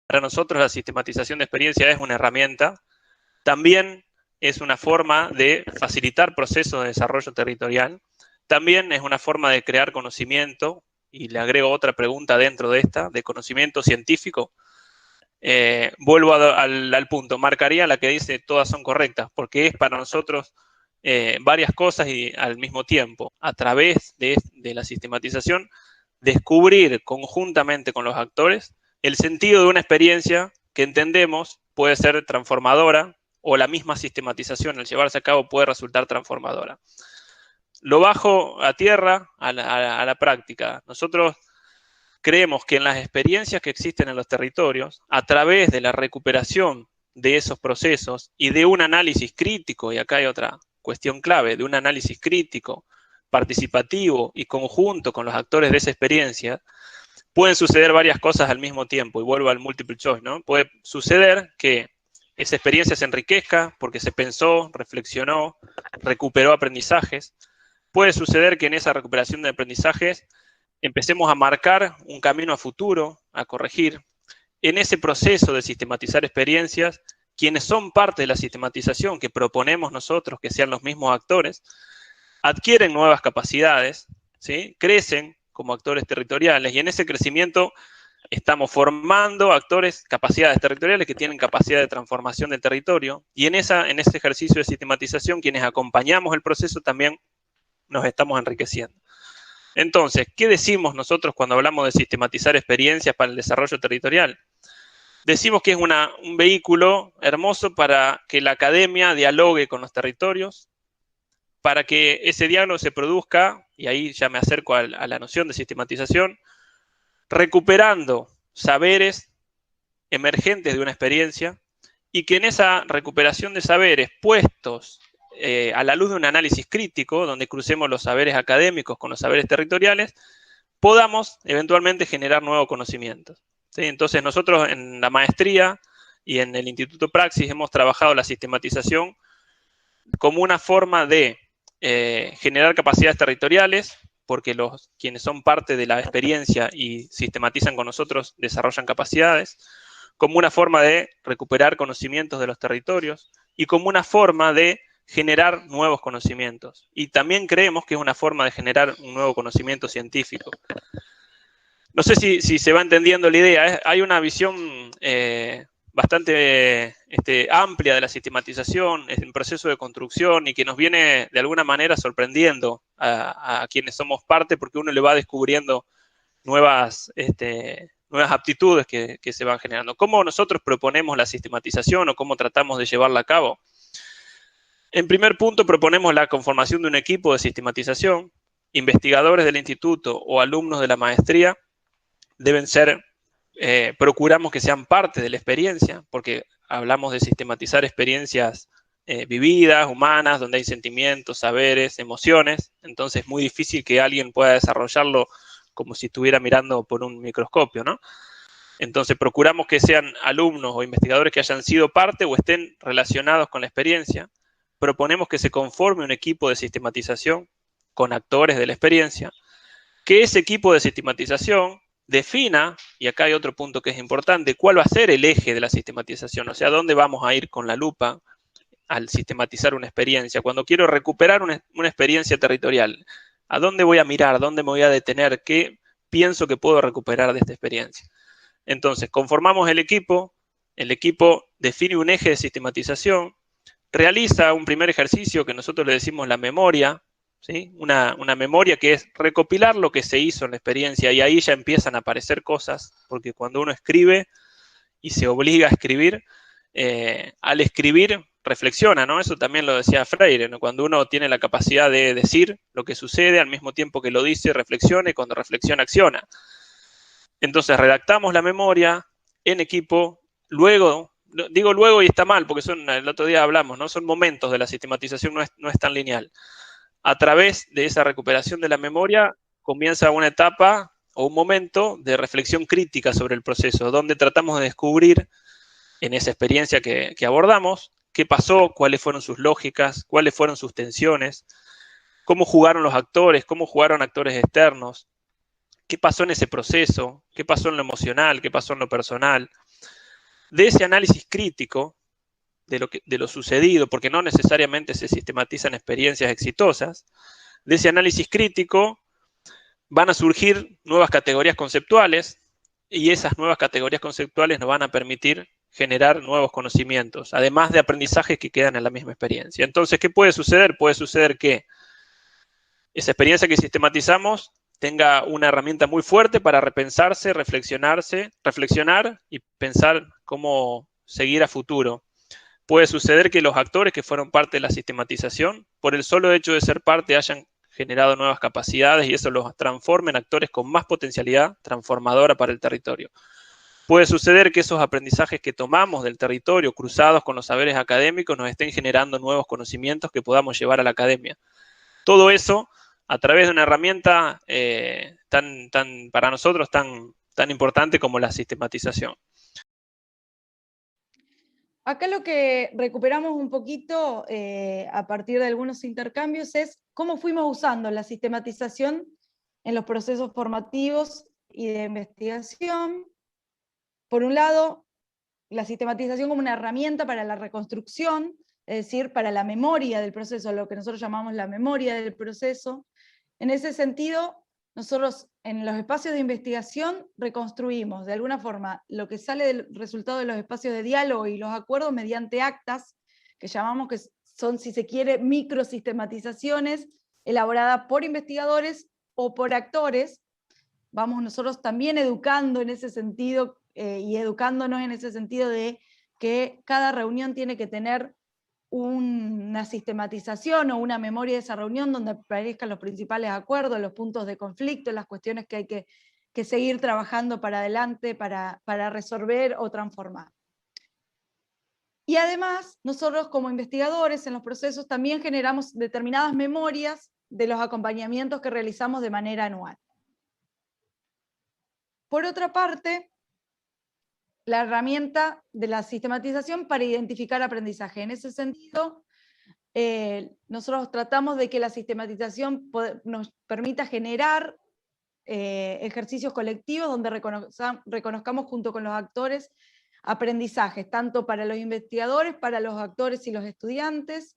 Para nosotros la sistematización de experiencia es una herramienta, también es una forma de facilitar procesos de desarrollo territorial, también es una forma de crear conocimiento, y le agrego otra pregunta dentro de esta, de conocimiento científico. Vuelvo al punto, marcaría la que dice todas son correctas, porque es para nosotros varias cosas y al mismo tiempo, a través de la sistematización, descubrir conjuntamente con los actores el sentido de una experiencia que entendemos puede ser transformadora, o la misma sistematización, al llevarse a cabo, puede resultar transformadora. Lo bajo a tierra, a la práctica. Nosotros creemos que en las experiencias que existen en los territorios, a través de la recuperación de esos procesos y de un análisis crítico, y acá hay otra cuestión clave, de un análisis crítico, participativo y conjunto con los actores de esa experiencia, pueden suceder varias cosas al mismo tiempo, y vuelvo al multiple choice, ¿no? Puede suceder que esa experiencia se enriquezca porque se pensó, reflexionó, recuperó aprendizajes. Puede suceder que en esa recuperación de aprendizajes empecemos a marcar un camino a futuro, a corregir. En ese proceso de sistematizar experiencias, quienes son parte de la sistematización que proponemos nosotros, que sean los mismos actores, adquieren nuevas capacidades, ¿sí? Crecen como actores territoriales, y en ese crecimiento estamos formando actores, capacidades territoriales que tienen capacidad de transformación del territorio, y en ese ejercicio de sistematización, quienes acompañamos el proceso también nos estamos enriqueciendo. Entonces, ¿qué decimos nosotros cuando hablamos de sistematizar experiencias para el desarrollo territorial? Decimos que es un vehículo hermoso para que la academia dialogue con los territorios, para que ese diálogo se produzca, y ahí ya me acerco a la noción de sistematización, recuperando saberes emergentes de una experiencia, y que en esa recuperación de saberes puestos a la luz de un análisis crítico, donde crucemos los saberes académicos con los saberes territoriales, podamos eventualmente generar nuevos conocimientos, ¿sí? Entonces nosotros en la maestría y en el Instituto Praxis hemos trabajado la sistematización como una forma de generar capacidades territoriales, porque quienes son parte de la experiencia y sistematizan con nosotros desarrollan capacidades, como una forma de recuperar conocimientos de los territorios y como una forma de generar nuevos conocimientos. Y también creemos que es una forma de generar un nuevo conocimiento científico. No sé si se va entendiendo la idea. Hay una visión bastante amplia de la sistematización, es un proceso de construcción y que nos viene de alguna manera sorprendiendo a quienes somos parte, porque uno le va descubriendo nuevas aptitudes que se van generando. ¿Cómo nosotros proponemos la sistematización o cómo tratamos de llevarla a cabo? En primer punto, proponemos la conformación de un equipo de sistematización. Investigadores del instituto o alumnos de la maestría deben ser, procuramos que sean parte de la experiencia, porque hablamos de sistematizar experiencias vividas, humanas, donde hay sentimientos, saberes, emociones. Entonces es muy difícil que alguien pueda desarrollarlo como si estuviera mirando por un microscopio, ¿no? Entonces procuramos que sean alumnos o investigadores que hayan sido parte o estén relacionados con la experiencia. Proponemos que se conforme un equipo de sistematización con actores de la experiencia, que ese equipo de sistematización defina, y acá hay otro punto que es importante, cuál va a ser el eje de la sistematización, o sea, dónde vamos a ir con la lupa al sistematizar una experiencia. Cuando quiero recuperar una experiencia territorial, ¿a dónde voy a mirar? ¿Dónde me voy a detener? ¿Qué pienso que puedo recuperar de esta experiencia? Entonces, conformamos el equipo define un eje de sistematización, realiza un primer ejercicio que nosotros le decimos la memoria, ¿sí? Una memoria que es recopilar lo que se hizo en la experiencia, y ahí ya empiezan a aparecer cosas, porque cuando uno escribe y se obliga a escribir, al escribir reflexiona, ¿no? Eso también lo decía Freire, ¿no? Cuando uno tiene la capacidad de decir lo que sucede, al mismo tiempo que lo dice, reflexiona, y cuando reflexiona, acciona. Entonces redactamos la memoria en equipo, luego, digo luego y está mal, porque el otro día hablamos, ¿no? Son momentos de la sistematización, no es tan lineal. A través de esa recuperación de la memoria comienza una etapa o un momento de reflexión crítica sobre el proceso, donde tratamos de descubrir en esa experiencia que abordamos qué pasó, cuáles fueron sus lógicas, cuáles fueron sus tensiones, cómo jugaron los actores, cómo jugaron actores externos, qué pasó en ese proceso, qué pasó en lo emocional, qué pasó en lo personal. de ese análisis crítico de lo sucedido, porque no necesariamente se sistematizan experiencias exitosas, de ese análisis crítico van a surgir nuevas categorías conceptuales y esas nuevas categorías conceptuales nos van a permitir generar nuevos conocimientos, además de aprendizajes que quedan en la misma experiencia. Entonces, ¿qué puede suceder? Puede suceder que esa experiencia que sistematizamos tenga una herramienta muy fuerte para repensarse, reflexionar y pensar cómo seguir a futuro. Puede suceder que los actores que fueron parte de la sistematización, por el solo hecho de ser parte, hayan generado nuevas capacidades y eso los transforme en actores con más potencialidad transformadora para el territorio. Puede suceder que esos aprendizajes que tomamos del territorio, cruzados con los saberes académicos, nos estén generando nuevos conocimientos que podamos llevar a la academia. Todo eso a través de una herramienta para nosotros tan importante como la sistematización. Acá lo que recuperamos un poquito a partir de algunos intercambios es cómo fuimos usando la sistematización en los procesos formativos y de investigación. Por un lado, la sistematización como una herramienta para la reconstrucción, es decir, para la memoria del proceso, lo que nosotros llamamos la memoria del proceso. En ese sentido, nosotros en los espacios de investigación reconstruimos de alguna forma lo que sale del resultado de los espacios de diálogo y los acuerdos mediante actas, que llamamos que son, si se quiere, microsistematizaciones elaboradas por investigadores o por actores. Vamos nosotros también educando en ese sentido y educándonos en ese sentido de que cada reunión tiene que tener una sistematización o una memoria de esa reunión donde aparezcan los principales acuerdos, los puntos de conflicto, las cuestiones que hay que seguir trabajando para adelante para resolver o transformar. Y además, nosotros como investigadores en los procesos también generamos determinadas memorias de los acompañamientos que realizamos de manera anual. Por otra parte, la herramienta de la sistematización para identificar aprendizaje. En ese sentido, nosotros tratamos de que la sistematización nos permita generar ejercicios colectivos donde reconozcamos junto con los actores aprendizajes, tanto para los investigadores, para los actores y los estudiantes.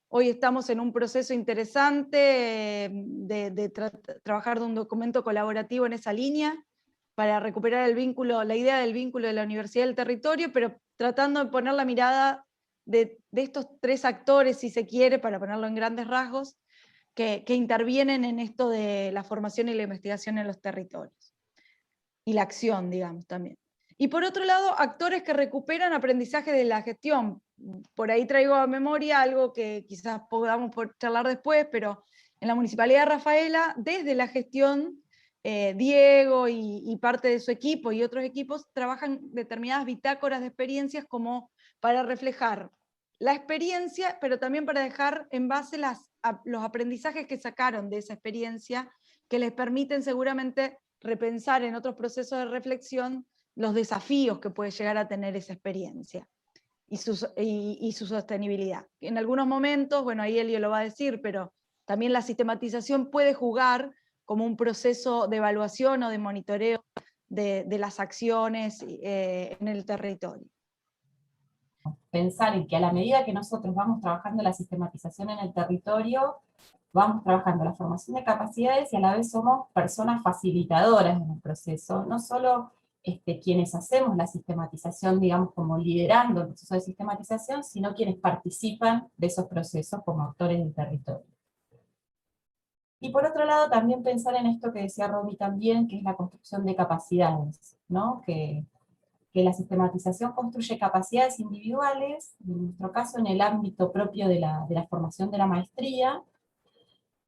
Hoy estamos en un proceso interesante de trabajar de un documento colaborativo en esa línea, para recuperar el vínculo, la idea del vínculo de la universidad y del territorio, pero tratando de poner la mirada de estos tres actores, si se quiere, para ponerlo en grandes rasgos, que intervienen en esto de la formación y la investigación en los territorios. Y la acción, digamos, también. Y por otro lado, actores que recuperan aprendizaje de la gestión. Por ahí traigo a memoria algo que quizás podamos charlar después, pero en la Municipalidad de Rafaela, desde la gestión, Diego y parte de su equipo y otros equipos trabajan determinadas bitácoras de experiencias como para reflejar la experiencia, pero también para dejar en base los aprendizajes que sacaron de esa experiencia, que les permiten seguramente repensar en otros procesos de reflexión los desafíos que puede llegar a tener esa experiencia y su sostenibilidad. En algunos momentos, bueno, ahí Elio lo va a decir, pero también la sistematización puede jugar como un proceso de evaluación o de monitoreo de las acciones en el territorio. Pensar en que a la medida que nosotros vamos trabajando la sistematización en el territorio, vamos trabajando la formación de capacidades y a la vez somos personas facilitadoras en el proceso, no solo quienes hacemos la sistematización, digamos, como liderando el proceso de sistematización, sino quienes participan de esos procesos como actores del territorio. Y por otro lado, también pensar en esto que decía Romy también, que es la construcción de capacidades, ¿no? Que la sistematización construye capacidades individuales, en nuestro caso en el ámbito propio de la formación de la maestría,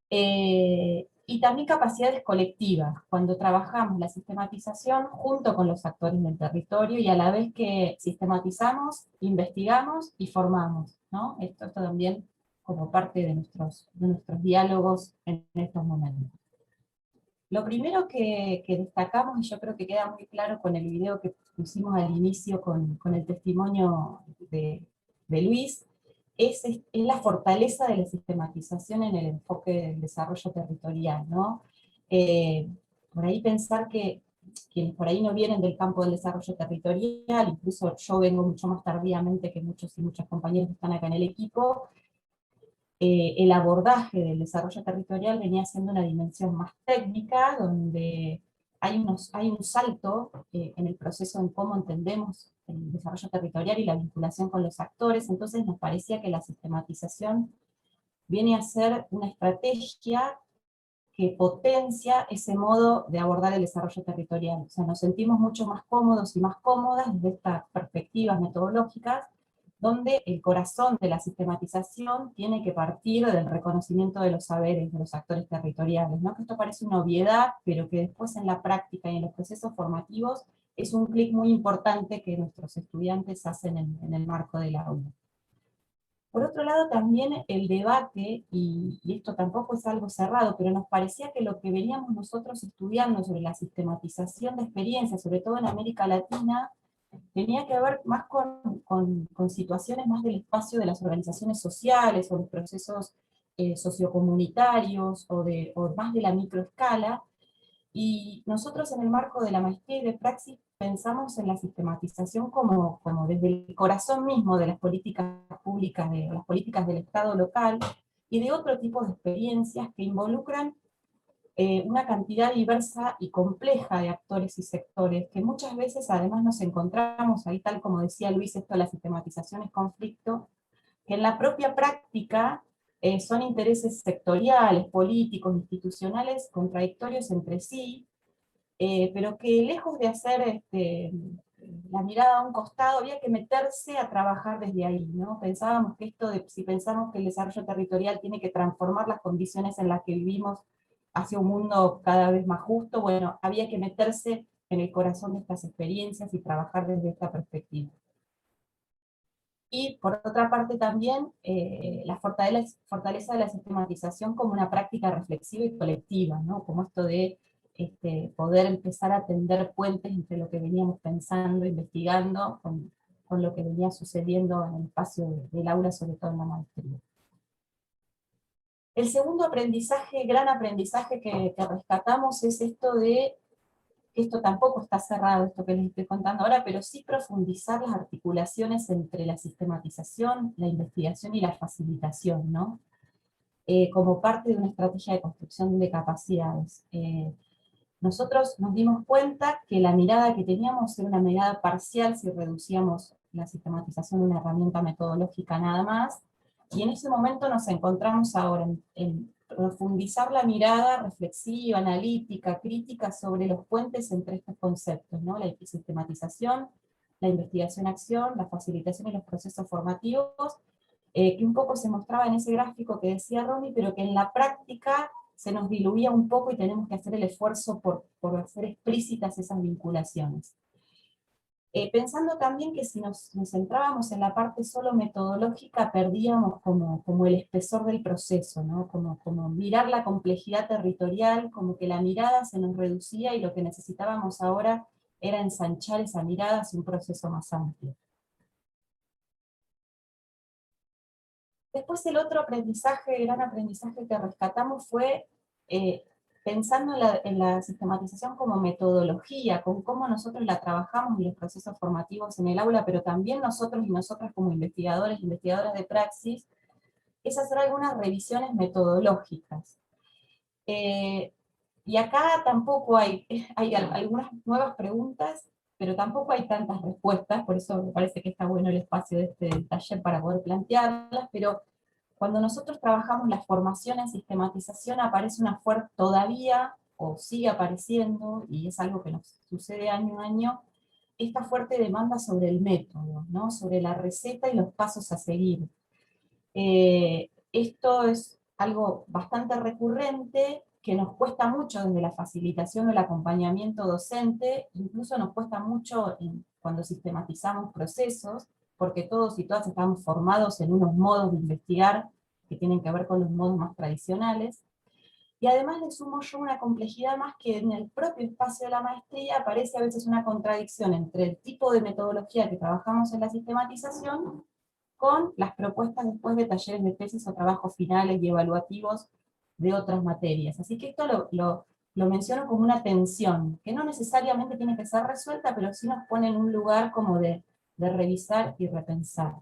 y también capacidades colectivas, cuando trabajamos la sistematización junto con los actores del territorio, y a la vez que sistematizamos, investigamos y formamos, ¿no? Esto también como parte de nuestros diálogos en estos momentos. Lo primero que destacamos, y yo creo que queda muy claro con el video que pusimos al inicio con el testimonio de Luis, es la fortaleza de la sistematización en el enfoque del desarrollo territorial, ¿no? Por ahí pensar que quienes por ahí no vienen del campo del desarrollo territorial, incluso yo vengo mucho más tardíamente que muchos y muchas compañeros que están acá en el equipo, el abordaje del desarrollo territorial venía siendo una dimensión más técnica, donde hay un salto en el proceso en cómo entendemos el desarrollo territorial y la vinculación con los actores. Entonces nos parecía que la sistematización viene a ser una estrategia que potencia ese modo de abordar el desarrollo territorial. O sea, nos sentimos mucho más cómodos y más cómodas desde estas perspectivas metodológicas, donde el corazón de la sistematización tiene que partir del reconocimiento de los saberes de los actores territoriales, ¿no? Que esto parece una obviedad, pero que después en la práctica y en los procesos formativos es un clic muy importante que nuestros estudiantes hacen en el marco del aula. Por otro lado, también el debate, y esto tampoco es algo cerrado, pero nos parecía que lo que veníamos nosotros estudiando sobre la sistematización de experiencias, sobre todo en América Latina, tenía que ver más con situaciones más del espacio de las organizaciones sociales, o los procesos sociocomunitarios, o más de la microescala, y nosotros en el marco de la maestría y de praxis pensamos en la sistematización como desde el corazón mismo de las políticas públicas, de las políticas del Estado local, y de otro tipo de experiencias que involucran una cantidad diversa y compleja de actores y sectores, que muchas veces además nos encontramos ahí, tal como decía Luis, esto de la sistematización es conflicto, que en la propia práctica son intereses sectoriales, políticos, institucionales, contradictorios entre sí, pero que lejos de hacer la mirada a un costado, había que meterse a trabajar desde ahí, ¿no? Pensábamos que si pensamos que el desarrollo territorial tiene que transformar las condiciones en las que vivimos hacia un mundo cada vez más justo, bueno, había que meterse en el corazón de estas experiencias y trabajar desde esta perspectiva. Y por otra parte también la fortaleza de la sistematización como una práctica reflexiva y colectiva, ¿no? Como esto de poder empezar a tender puentes entre lo que veníamos pensando, investigando, con lo que venía sucediendo en el espacio del aula, sobre todo en la maestría. El segundo aprendizaje, gran aprendizaje que rescatamos es esto de, esto tampoco está cerrado, esto que les estoy contando ahora, pero sí profundizar las articulaciones entre la sistematización, la investigación y la facilitación, ¿no? Como parte de una estrategia de construcción de capacidades. Nosotros nos dimos cuenta que la mirada que teníamos era una mirada parcial si reducíamos la sistematización a una herramienta metodológica nada más, y en ese momento nos encontramos ahora en profundizar la mirada reflexiva, analítica, crítica sobre los puentes entre estos conceptos, ¿no? La sistematización, la investigación-acción, la facilitación y los procesos formativos, que un poco se mostraba en ese gráfico que decía Romy, pero que en la práctica se nos diluía un poco y tenemos que hacer el esfuerzo por hacer explícitas esas vinculaciones. Pensando también que si nos centrábamos en la parte solo metodológica, perdíamos como el espesor del proceso, ¿no? Como mirar la complejidad territorial, como que la mirada se nos reducía y lo que necesitábamos ahora era ensanchar esa mirada hacia un proceso más amplio. Después el otro aprendizaje, gran aprendizaje que rescatamos fue pensando en la sistematización como metodología, con cómo nosotros la trabajamos en los procesos formativos en el aula, pero también nosotros y nosotras como investigadores e investigadoras de praxis, es hacer algunas revisiones metodológicas. Y acá tampoco hay algunas nuevas preguntas, pero tampoco hay tantas respuestas, por eso me parece que está bueno el espacio de este taller para poder plantearlas, pero cuando nosotros trabajamos la formación en sistematización aparece una fuerte todavía, o sigue apareciendo, y es algo que nos sucede año a año, esta fuerte demanda sobre el método, ¿no? Sobre la receta y los pasos a seguir. Esto es algo bastante recurrente, que nos cuesta mucho desde la facilitación o el acompañamiento docente, incluso nos cuesta mucho cuando sistematizamos procesos, porque todos y todas estamos formados en unos modos de investigar que tienen que ver con los modos más tradicionales, y además le sumo yo una complejidad más que en el propio espacio de la maestría aparece a veces una contradicción entre el tipo de metodología que trabajamos en la sistematización con las propuestas después de talleres de tesis o trabajos finales y evaluativos de otras materias. Así que esto lo menciono como una tensión, que no necesariamente tiene que ser resuelta, pero sí nos pone en un lugar como de revisar y repensar.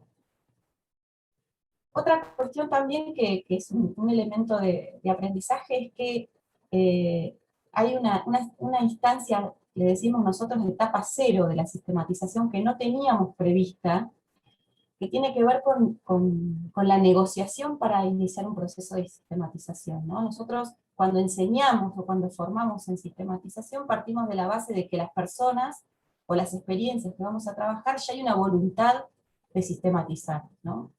Otra cuestión también que es un elemento de aprendizaje es que hay una instancia, le decimos nosotros, de etapa cero de la sistematización que no teníamos prevista, que tiene que ver con la negociación para iniciar un proceso de sistematización, ¿no? Nosotros cuando enseñamos o cuando formamos en sistematización partimos de la base de que las personas o las experiencias que vamos a trabajar ya hay una voluntad de sistematizar, ¿no?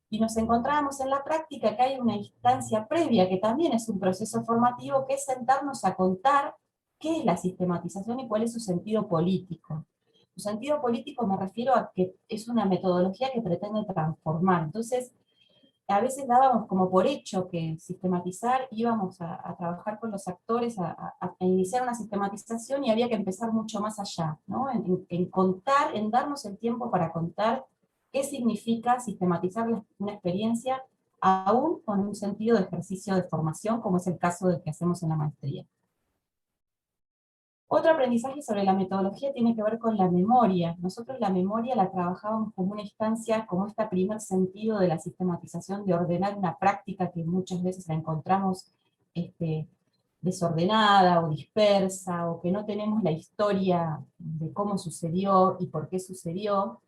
Y nos encontrábamos en la práctica que hay una instancia previa, que también es un proceso formativo, que es sentarnos a contar qué es la sistematización y cuál es su sentido político. Su sentido político me refiero a que es una metodología que pretende transformar. Entonces, a veces dábamos como por hecho que sistematizar, íbamos a trabajar con los actores, a iniciar una sistematización y había que empezar mucho más allá, ¿no? En contar, en darnos el tiempo para contar qué significa sistematizar una experiencia, aún con un sentido de ejercicio de formación, como es el caso del que hacemos en la maestría. Otro aprendizaje sobre la metodología tiene que ver con la memoria. Nosotros la memoria la trabajábamos como una instancia, como este primer sentido de la sistematización, de ordenar una práctica que muchas veces la encontramos desordenada o dispersa, o que no tenemos la historia de cómo sucedió y por qué sucedió.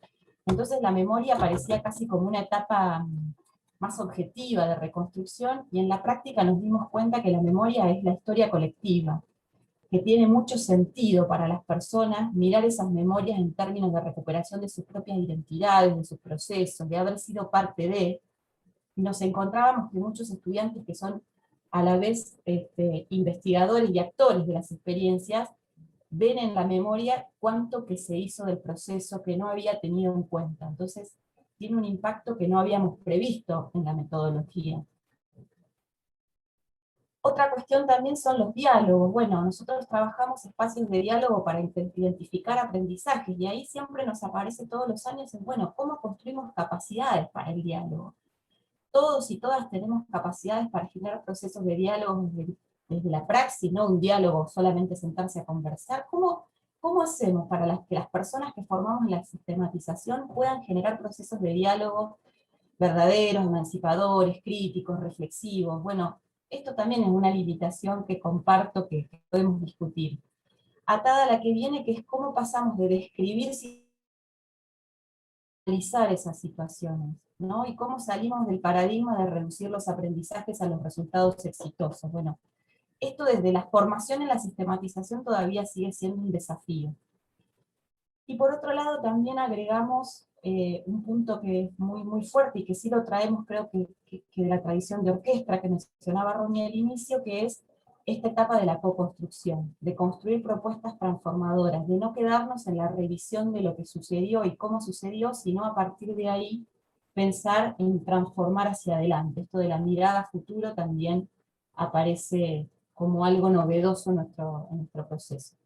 Entonces la memoria parecía casi como una etapa más objetiva de reconstrucción, y en la práctica nos dimos cuenta que la memoria es la historia colectiva, que tiene mucho sentido para las personas mirar esas memorias en términos de recuperación de sus propias identidades, de sus procesos, de haber sido parte de, y nos encontrábamos que muchos estudiantes que son a la vez investigadores y actores de las experiencias, ven en la memoria cuánto que se hizo del proceso que no había tenido en cuenta. Entonces, tiene un impacto que no habíamos previsto en la metodología. Otra cuestión también son los diálogos. Bueno, nosotros trabajamos espacios de diálogo para identificar aprendizajes, y ahí siempre nos aparece todos los años, bueno, ¿cómo construimos capacidades para el diálogo? Todos y todas tenemos capacidades para generar procesos de diálogo desde la praxis, no un diálogo solamente sentarse a conversar. ¿Cómo hacemos para que las personas que formamos la sistematización puedan generar procesos de diálogo verdaderos, emancipadores, críticos, reflexivos? Bueno, esto también es una limitación que comparto, que podemos discutir. Atada a la que viene, que es cómo pasamos de describir y analizar esas situaciones, ¿no? Y cómo salimos del paradigma de reducir los aprendizajes a los resultados exitosos. Bueno, esto desde la formación en la sistematización todavía sigue siendo un desafío. Y por otro lado también agregamos un punto que es muy, muy fuerte, y que sí lo traemos, creo que de la tradición de orquesta que mencionaba Romy al inicio, que es esta etapa de la co-construcción, de construir propuestas transformadoras, de no quedarnos en la revisión de lo que sucedió y cómo sucedió, sino a partir de ahí pensar en transformar hacia adelante. Esto de la mirada a futuro también aparece como algo novedoso en nuestro proceso.